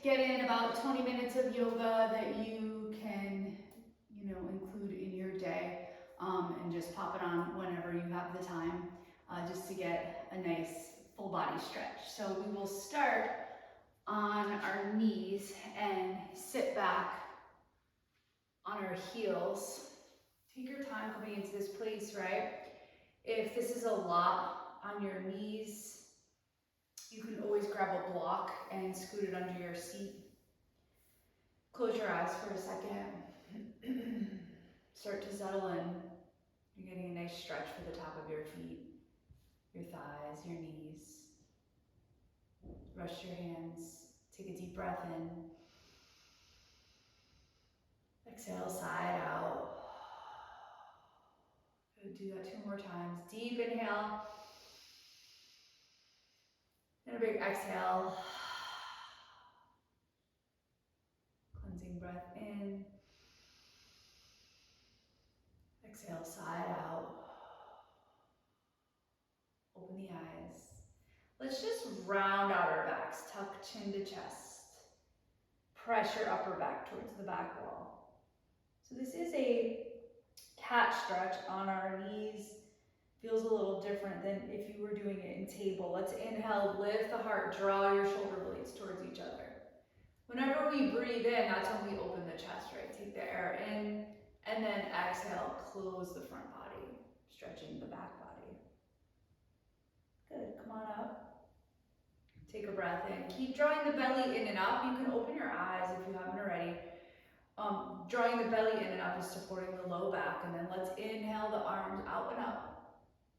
get in about 20 minutes of yoga that you can, include in your day, and just pop it on whenever you have the time, just to get a nice full body stretch. So we will start on our knees and sit back on our heels. Take your time coming into this place, right? If this is a lot on your knees, you can always grab a block and scoot it under your seat. Close your eyes for a second. Start to settle in. You're getting a nice stretch for the top of your feet, your thighs, your knees. Rest your hands. Take a deep breath in. Exhale, side out. Good. Do that 2 more times. Deep inhale. And a big exhale. Cleansing breath in. Exhale, side out. Open the eyes. Let's just round out our backs. Tuck chin to chest. Press your upper back towards the back wall. So this is a cat stretch on our knees. Feels a little different than if you were doing it in table. Let's inhale, lift the heart, draw your shoulder blades towards each other. Whenever we breathe in, that's when we open the chest, right? Take the air in, and then exhale, close the front body, stretching the back body. Good, come on up. Take a breath in. Keep drawing the belly in and up. You can open your eyes if you haven't already. Drawing the belly in and up is supporting the low back, and then let's inhale the arms out and up.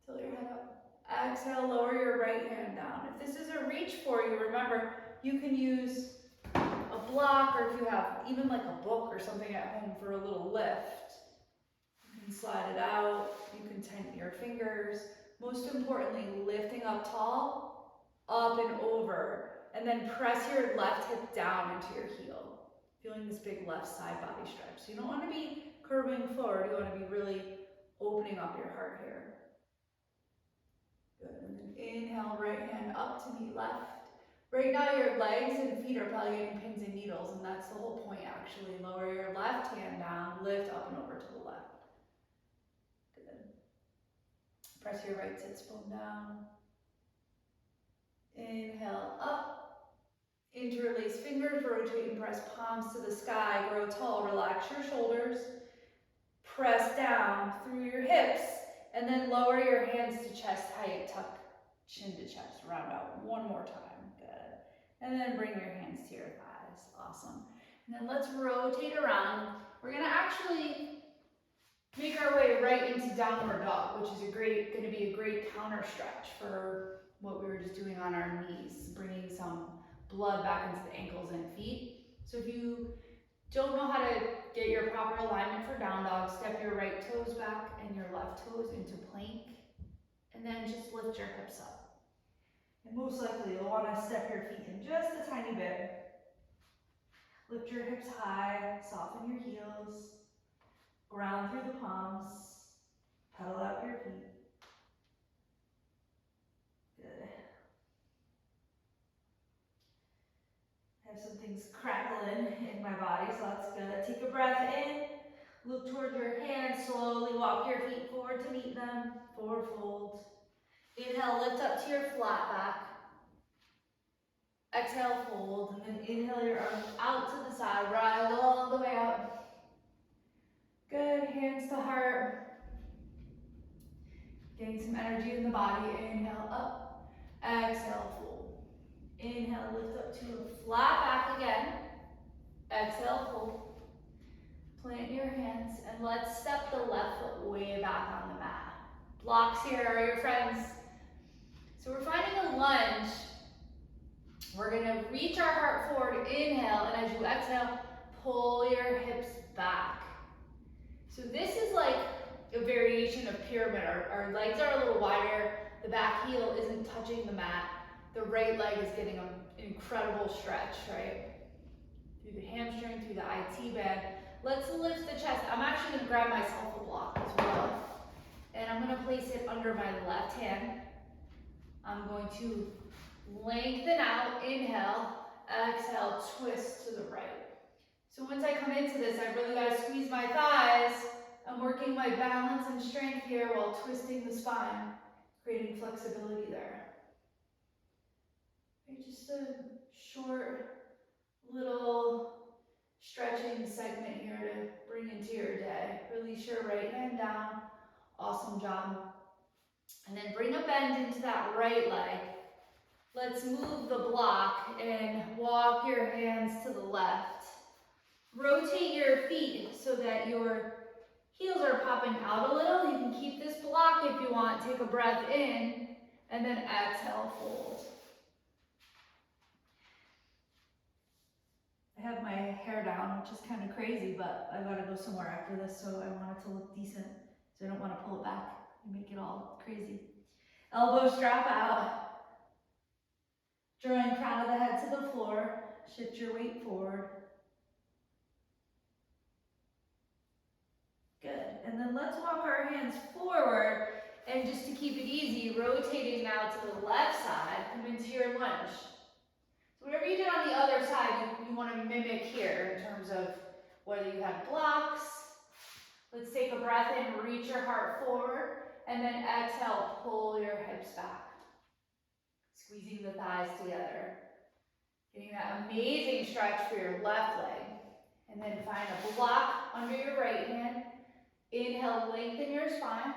Tilt your head up. Exhale, lower your right hand down. If this is a reach for you, remember, you can use a block, or if you have even like a book or something at home for a little lift. You can slide it out, you can tighten your fingers. Most importantly, lifting up tall, up and over, and then press your left hip down into your heel. Feeling this big left side body stretch. So you don't want to be curving forward, you want to be really opening up your heart here. Good, and then inhale, right hand up to meet left. Right now your legs and feet are probably getting pins and needles, and that's the whole point actually. Lower your left hand down, lift up and over to the left. Good. Press your right sits bone down. Inhale, up. Interlace fingers, rotate and press palms to the sky. Grow tall, relax your shoulders. Press down through your hips, and then lower your hands to chest height. Tuck chin to chest, round out 1 more time. And then bring your hands to your thighs. Awesome. And then let's rotate around. We're gonna actually make our way right into downward dog, which is gonna be a great counter stretch for what we were just doing on our knees, bringing some blood back into the ankles and feet. So if you don't know how to get your proper alignment for down dog, step your right toes back and your left toes into plank, and then just lift your hips up. And most likely you'll want to step your feet in just a tiny bit. Lift your hips high, soften your heels, ground through the palms, pedal out your feet. Good. I have some things crackling in my body, so that's good. Take a breath in, look toward your hands, slowly walk your feet forward to meet them, forward fold. Inhale, lift up to your flat back. Exhale, fold, and then inhale your arms out to the side, rise all the way up. Good, hands to heart. Getting some energy in the body. Inhale, up. Exhale, fold. Inhale, lift up to a flat back again. Exhale, fold. Plant your hands, and let's step the left foot way back on the mat. Blocks here are your friends. So we're finding a lunge. We're gonna reach our heart forward, inhale, and as you exhale, pull your hips back. So this is like a variation of pyramid. Our legs are a little wider, the back heel isn't touching the mat, the right leg is getting an incredible stretch, right? Through the hamstring, through the IT band. Let's lift the chest. I'm actually gonna grab myself a block as well, and I'm gonna place it under my left hand. I'm going to lengthen out, inhale, exhale, twist to the right. So once I come into this, I really got to squeeze my thighs. I'm working my balance and strength here while twisting the spine, creating flexibility there. Okay, just a short little stretching segment here to bring into your day. Release your right hand down. Awesome job. And then bring a bend into that right leg. Let's move the block and walk your hands to the left. Rotate your feet so that your heels are popping out a little. You can keep this block if you want. Take a breath in and then exhale, fold. I have my hair down, which is kind of crazy, but I gotta go somewhere after this, so I want it to look decent. So I don't want to pull it back and make it all crazy. Elbows drop out. Drawing crown of the head to the floor. Shift your weight forward. Good. And then let's walk our hands forward. And just to keep it easy, rotating now to the left side, come into your lunge. So whatever you did on the other side, you want to mimic here in terms of whether you have blocks. Let's take a breath in, reach your heart forward, and then exhale, pull your hips back. Squeezing the thighs together. Getting that amazing stretch for your left leg. And then find a block under your right hand. Inhale, lengthen your spine.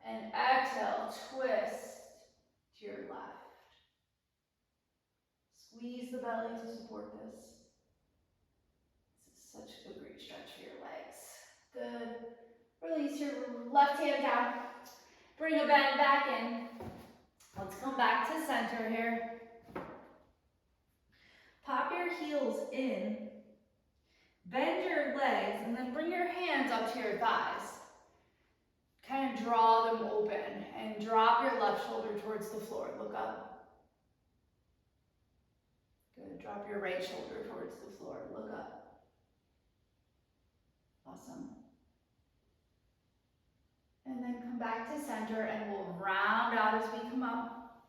And exhale, twist to your left. Squeeze the belly to support this. This is such a great stretch for your legs. Good. Release your left hand down. Bring a bend back in. Let's come back to center here. Pop your heels in. Bend your legs and then bring your hands up to your thighs. Kind of draw them open and drop your left shoulder towards the floor. Look up. Good. Drop your right shoulder towards the floor. Look up. Awesome. And then come back to center and we'll round out as we come up.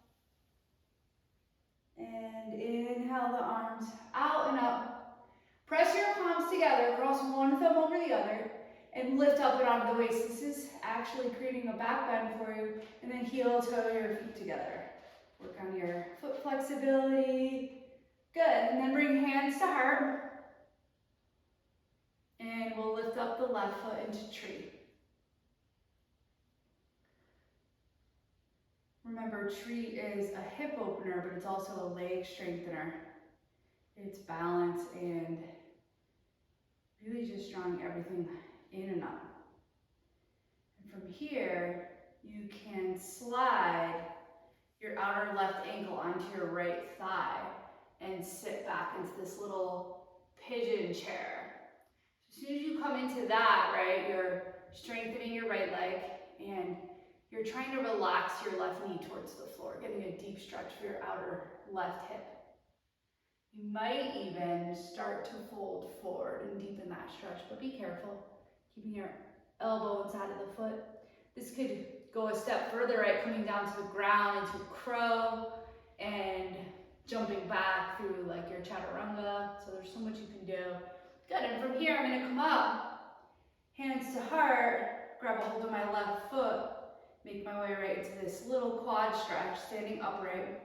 And inhale the arms out and up. Press your palms together, cross one thumb over the other, and lift up and onto the waist. This is actually creating a back bend for you. And then heel toe your feet together. Work on your foot flexibility. Good. And then bring hands to heart. And we'll lift up the left foot into tree. Remember, tree is a hip opener, but it's also a leg strengthener. It's balance and really just drawing everything in and up. And from here, you can slide your outer left ankle onto your right thigh and sit back into this little pigeon chair. As soon as you come into that, right, you're strengthening your right leg and you're trying to relax your left knee towards the floor, getting a deep stretch for your outer left hip. You might even start to fold forward and deepen that stretch, but be careful, keeping your elbow inside of the foot. This could go a step further, right, coming down to the ground into crow and jumping back through like your chaturanga. So there's so much you can do. Good, and from here I'm gonna come up, hands to heart, grab a hold of my left foot, make my way right into this little quad stretch, standing upright.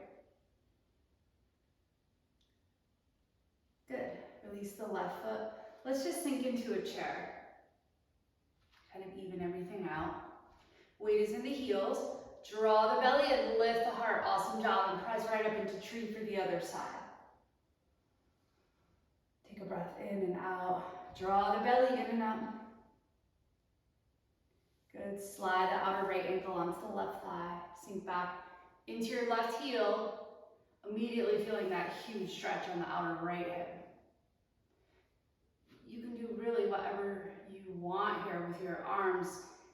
Good. Release the left foot. Let's just sink into a chair. Kind of even everything out. Weight is in the heels. Draw the belly and lift the heart. Awesome job. And press right up into tree for the other side. Take a breath in and out. Draw the belly in and out. Good. Slide the outer right ankle onto the left thigh. Sink back into your left heel. Immediately feeling that huge stretch on the outer right hip. You can do really whatever you want here with your arms.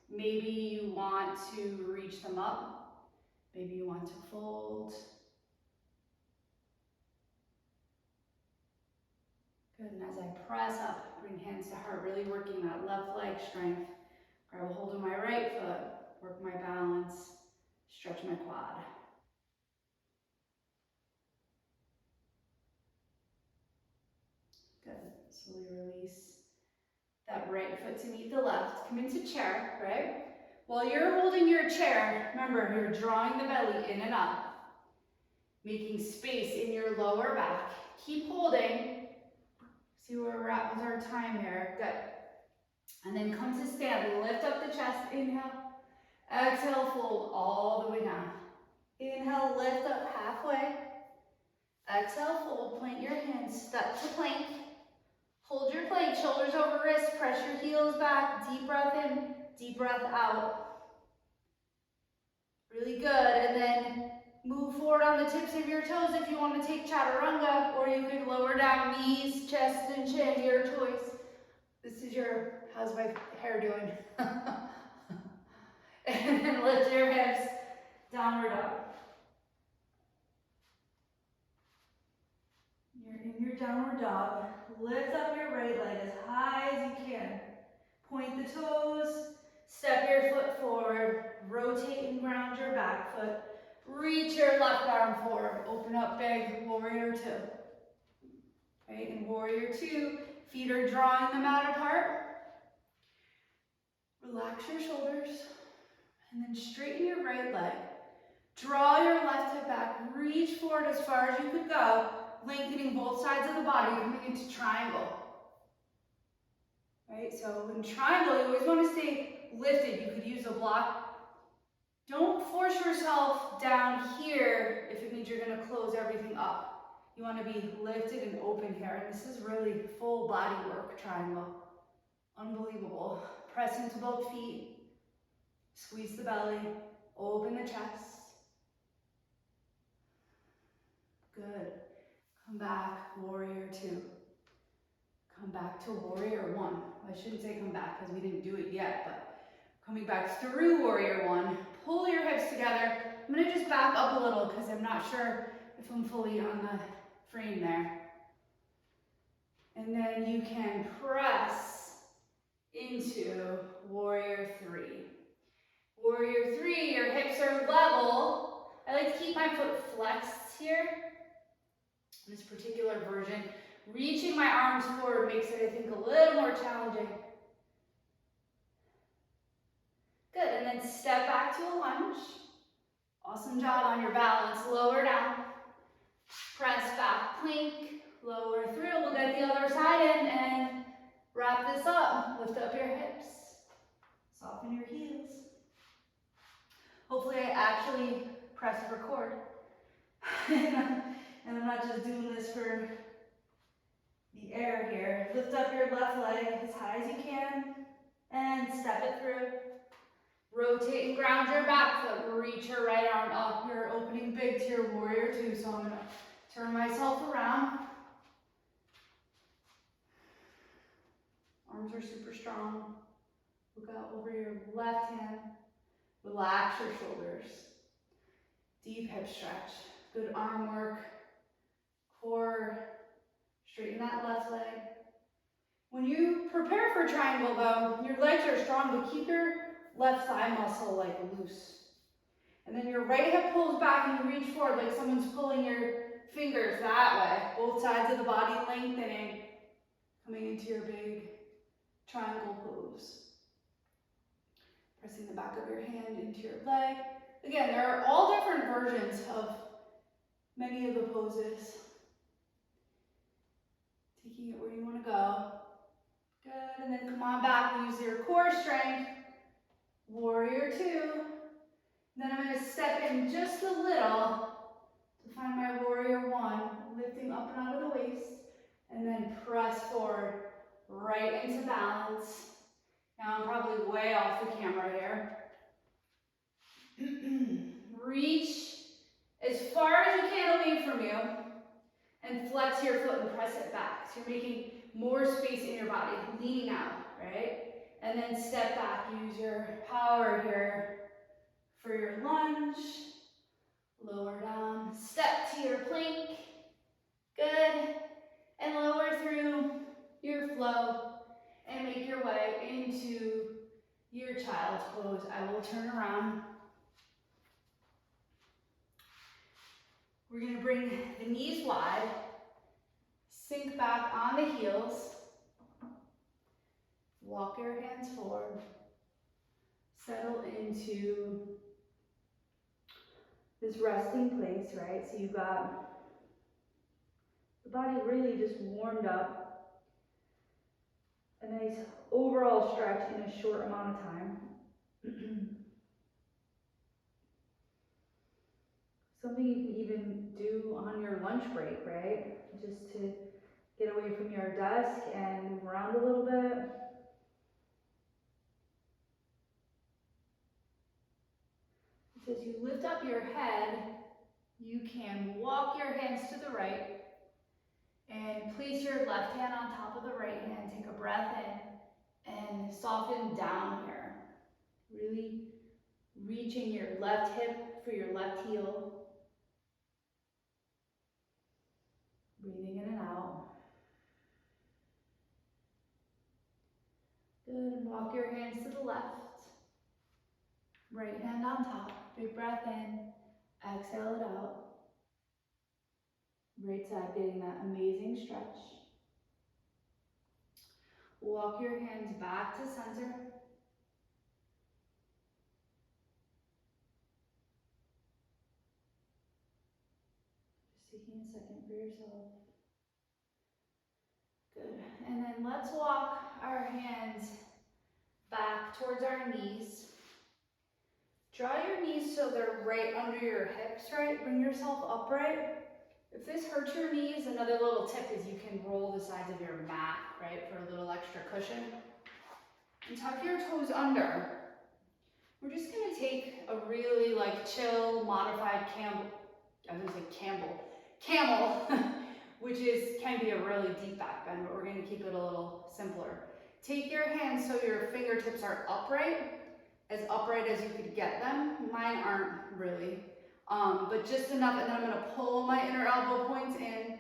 Maybe you want to reach them up. Maybe you want to fold. Good, and as I press up, bring hands to heart, really working that left leg strength. Grab a hold of my right foot, work my balance, stretch my quad. Slowly release that right foot to meet the left. Come into chair, right? While you're holding your chair, remember, you're drawing the belly in and up, making space in your lower back. Keep holding. See where we're at with our time here. Good. And then come to stand. Lift up the chest. Inhale. Exhale, fold all the way down. Inhale, lift up halfway. Exhale, fold. Plant your hands. Step to plank. Hold your plank. Shoulders over wrists. Press your heels back. Deep breath in. Deep breath out. Really good. And then move forward on the tips of your toes if you want to take chaturanga, or you can lower down knees, chest, and chin, your choice. This is your, how's my hair doing? And then lift your hips, downward dog. You're in your downward dog. Lift up your right leg as high as you can. Point the toes, step your foot forward, rotate and ground your back foot. Reach your left arm forward. Open up big, warrior two. Right, in warrior two, feet are drawing the mat apart. Relax your shoulders. And then straighten your right leg. Draw your left hip back. Reach forward as far as you could go, lengthening both sides of the body, coming into triangle. Right, so in triangle, you always want to stay lifted. You could use a block. Don't force yourself down here if it means you're going to close everything up. You want to be lifted and open here. And this is really full body work, triangle. Unbelievable. Press into both feet. Squeeze the belly. Open the chest. Good. Come back, warrior two. Come back to warrior one. I shouldn't say come back because we didn't do it yet, but coming back through warrior one. Pull your hips together. I'm going to just back up a little because I'm not sure if I'm fully on the frame there. And then you can press into warrior three. Warrior three, your hips are level. I like to keep my foot flexed here. In this particular version, reaching my arms forward makes it, I think, a little more challenging. Good, and then step back to a lunge. Awesome job on your balance. Lower down. Press back, plank, lower through. We'll get the other side in and wrap this up. Lift up your hips. Soften your heels. Hopefully I actually press record. And I'm not just doing this for the air here. Lift up your left leg as high as you can and step it through. Rotate and ground your back foot. Reach your right arm up. You're opening big to your warrior two, so I'm going to turn myself around. Arms are super strong. Look out over your left hand. Relax your shoulders. Deep hip stretch. Good arm work. Core. Straighten that left leg. When you prepare for triangle though, your legs are strong, but keep your left thigh muscle like loose. And then your right hip pulls back and you reach forward like someone's pulling your fingers that way. Both sides of the body lengthening. Coming into your big triangle pose. Pressing the back of your hand into your leg. Again, there are all different versions of many of the poses. Taking it where you want to go. Good, and then come on back, use your core strength. Warrior two. Then I'm going to step in just a little to find my warrior one, lifting up and out of the waist, and then press forward, right into balance. Now I'm probably way off the camera here. Reach as far as you can away from you, and flex your foot and press it back. So you're making more space in your body, leaning out, right? And then step back, use your power here for your lunge. Lower down, step to your plank. Good. And lower through your flow and make your way into your child's pose. I will turn around. We're going to bring the knees wide, sink back on the heels, Walk your hands forward. Settle into this resting place, right? So you've got the body really just warmed up. A nice overall stretch in a short amount of time. Something you can even do on your lunch break, right? Just to get away from your desk and move around a little bit. So as you lift up your head, you can walk your hands to the right and place your left hand on top of the right hand. Take a breath in and soften down here. Really reaching your left hip for your left heel. Breathing in and out. Good, and walk your hands to the left. Right hand on top. Big breath in. Exhale it out. Right side getting that amazing stretch. Walk your hands back to center. Just taking a second for yourself. Good. And then let's walk our hands back towards our knees. Draw your knees so they're right under your hips, right? Bring yourself upright. If this hurts your knees, another little tip is you can roll the sides of your mat, right, for a little extra cushion. And tuck your toes under. We're just gonna take a really chill, modified camel, which can be a really deep back bend, but we're gonna keep it a little simpler. Take your hands so your fingertips are upright as you could get them. Mine aren't really, but just enough, and then I'm gonna pull my inner elbow points in.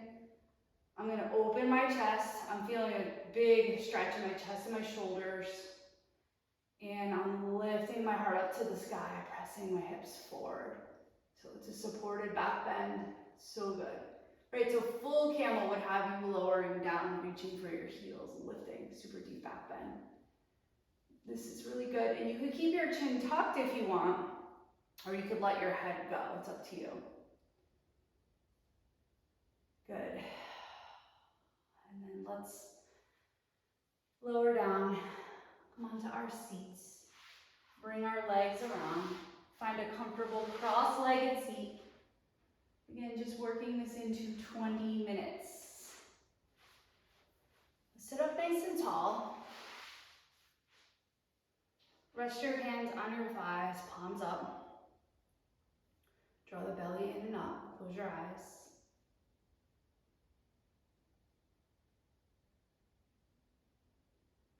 I'm gonna open my chest. I'm feeling a big stretch in my chest and my shoulders. And I'm lifting my heart up to the sky, pressing my hips forward. So it's a supported back bend, so good. Right, so full camel would have you lowering down, reaching for your heels, lifting, super deep back bend. This is really good, and you could keep your chin tucked if you want, or you could let your head go, it's up to you. Good. And then let's lower down, come onto our seats. Bring our legs around. Find a comfortable cross-legged seat. Again, just working this into 20 minutes. Sit up nice and tall. Rest your hands on your thighs, palms up. Draw the belly in and up. Close your eyes.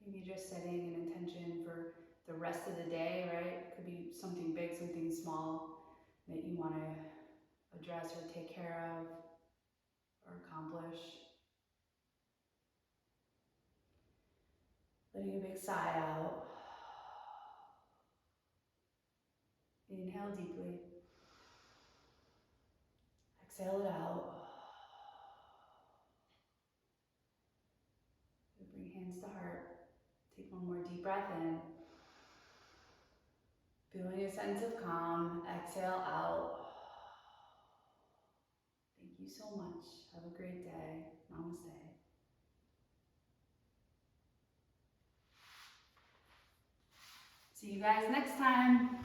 Maybe just setting an intention for the rest of the day, right? Could be something big, something small that you want to address or take care of or accomplish. Letting a big sigh out. Inhale deeply. Exhale it out. Bring hands to heart. Take one more deep breath in. Feeling a sense of calm. Exhale out. Thank you so much. Have a great day. Namaste. See you guys next time.